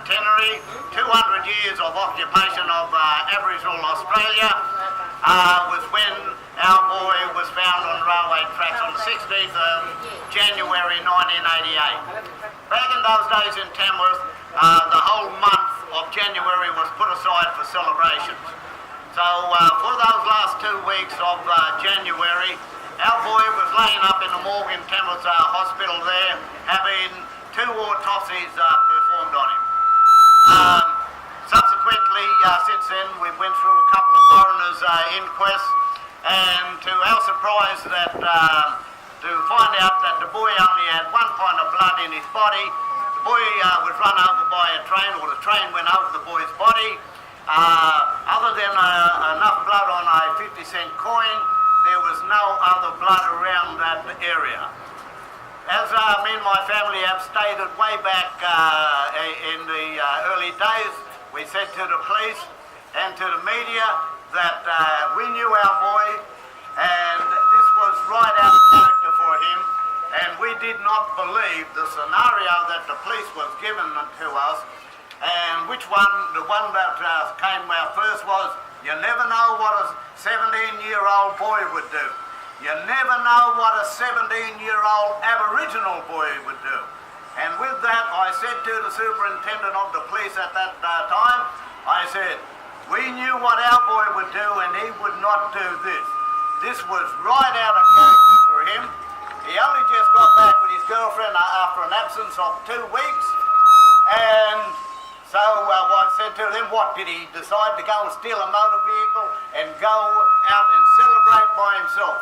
centenary, 200 years of occupation of Aboriginal Australia, was when our boy was found on railway tracks on the 16th of January 1988. Back in those days in Tamworth, the whole month of January was put aside for celebrations. So for those last 2 weeks of January, our boy was laying up in the morgue in Tamworth Hospital there, having 2 autopsies performed on him. Subsequently, since then, we went through a couple of coroner's inquests, and to our surprise, to find out that the boy only had 1 pint of blood in his body. The boy was run over by a train, or the train went over the boy's body. Other than enough blood on a 50-cent coin, there was no other blood around that area. As me and my family have stated way back in the early days, we said to the police and to the media that we knew our boy, and this was right out of character for him, and we did not believe the scenario that the police was given to us. And the one that came out first was, you never know what a 17-year-old boy would do. You never know what a 17-year-old Aboriginal boy would do. And with that, I said to the superintendent of the police at that time, I said, we knew what our boy would do, and he would not do this. This was right out of character for him. He only just got back with his girlfriend after an absence of 2 weeks, and so I said to them, what, did he decide to go and steal a motor vehicle and go out and celebrate by himself?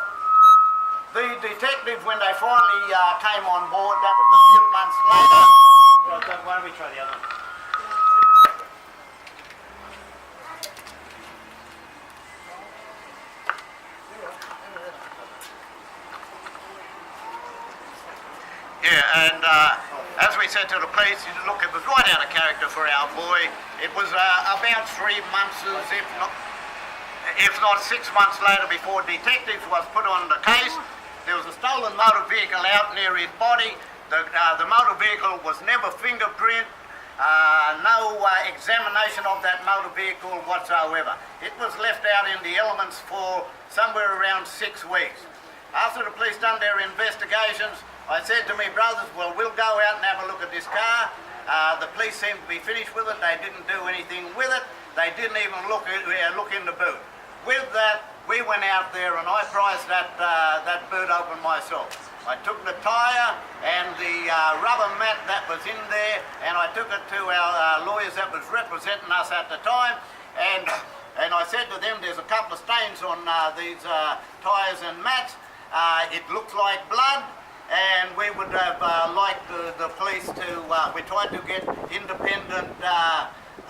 The detectives, when they finally came on board, that was a few months later. Well, why don't we try the other one? Yeah, and as we said to the police, look, it was right out of character for our boy. It was about 3 months, if not 6 months later, before detectives was put on the case. There was a stolen motor vehicle out near his body. The motor vehicle was never fingerprint. No examination of that motor vehicle whatsoever. It was left out in the elements for somewhere around 6 weeks. After the police done their investigations, I said to me brothers, well, we'll go out and have a look at this car. The police seemed to be finished with it. They didn't do anything with it. They didn't even look in the boot. With that, we went out there and I prized that boot open myself. I took the tyre and the rubber mat that was in there, and I took it to our lawyers that was representing us at the time, and I said to them, there's a couple of stains on these tyres and mats. It looks like blood, and we would have liked the police to, we tried to get independent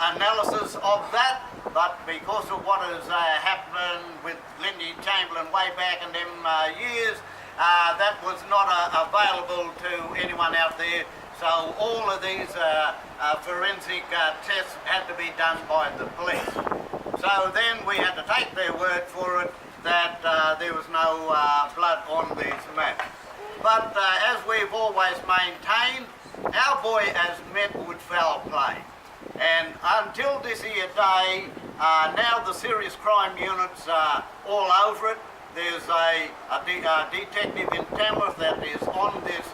analysis of that, but because of what has happened with Lindy Chamberlain way back in them years, that was not available to anyone out there. So all of these forensic tests had to be done by the police. So then we had to take their word for it that there was no blood on these mats. But as we've always maintained, our boy has met with foul play. And until this here day, now the serious crime units are all over it. There's a detective in Tamworth that is on this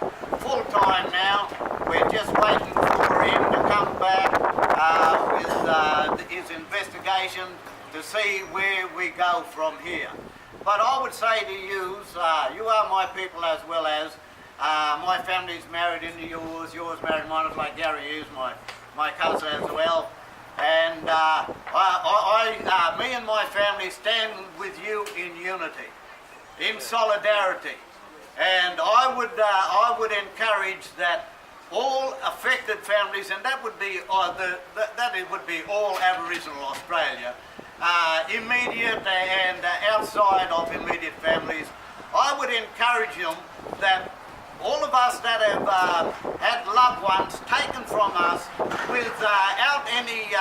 full time now. We're just waiting for him to come back with his investigation to see where we go from here. But I would say to you, you are my people as well as my family's married into yours married mine, is like Gary is my cousin as well. And me and my family stand with you in unity, in solidarity. And I would encourage that all affected families, and that would be all Aboriginal Australia, immediate and outside of immediate families, I would encourage them that all of us that have had loved ones taken from us without any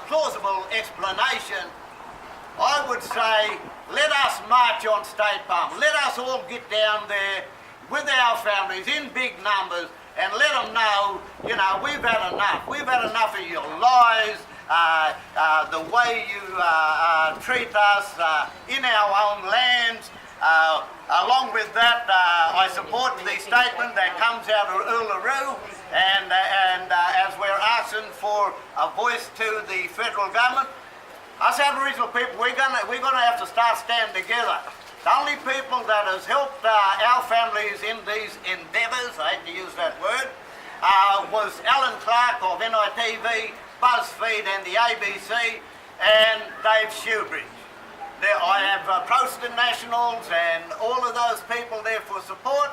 plausible explanation, I would say, let us march on State Farm. Let us all get down there with our families in big numbers and let them know, you know, we've had enough. We've had enough of your lies, the way you treat us in our own lands. Along with that, I support the statement that comes out of Uluru, and as we're asking for a voice to the federal government, us Aboriginal people, we're gonna have to start standing together. The only people that has helped our families in these endeavours, I hate to use that word, was Alan Clark of NITV, BuzzFeed and the ABC, and Dave Shoebridge. I have approached the Nationals and all of those people there for support,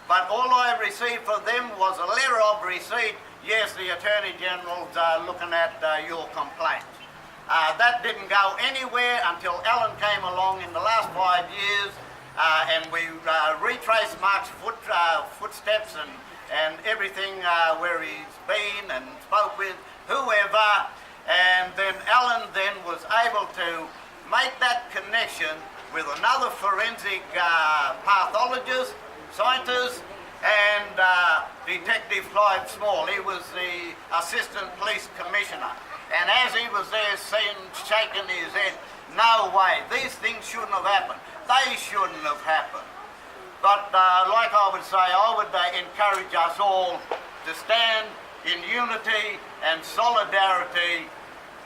but all I received from them was a letter of receipt. Yes, the Attorney General's looking at your complaints. That didn't go anywhere until Alan came along in the last 5 years, and we retraced Mark's footsteps and everything where he's been and spoke with whoever, and then Alan then was able to make that connection with another forensic pathologist, scientist, and Detective Clive Small. He was the Assistant Police Commissioner. And as he was there shaking his head, no way, these things shouldn't have happened. They shouldn't have happened. But like I would say, I would encourage us all to stand in unity and solidarity.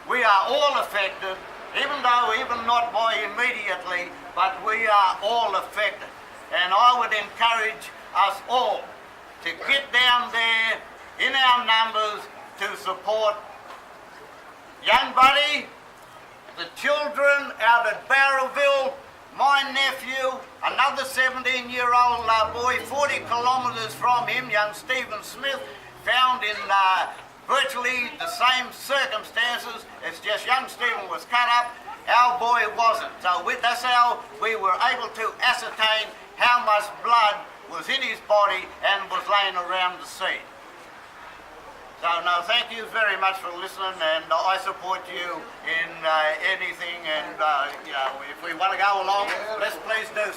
We are all affected, even not by immediately, but we are all affected. And I would encourage us all to get down there in our numbers to support young Buddy, the children out at Barrowville, my nephew, another 17-year-old boy, 40 kilometres from him, young Stephen Smith, found in virtually the same circumstances. It's just young Stephen was cut up, our boy wasn't. So that's how we were able to ascertain how much blood was in his body and was laying around the scene. So no, thank you very much for listening, and I support you in anything, and you know, if we want to go along, let's please do so.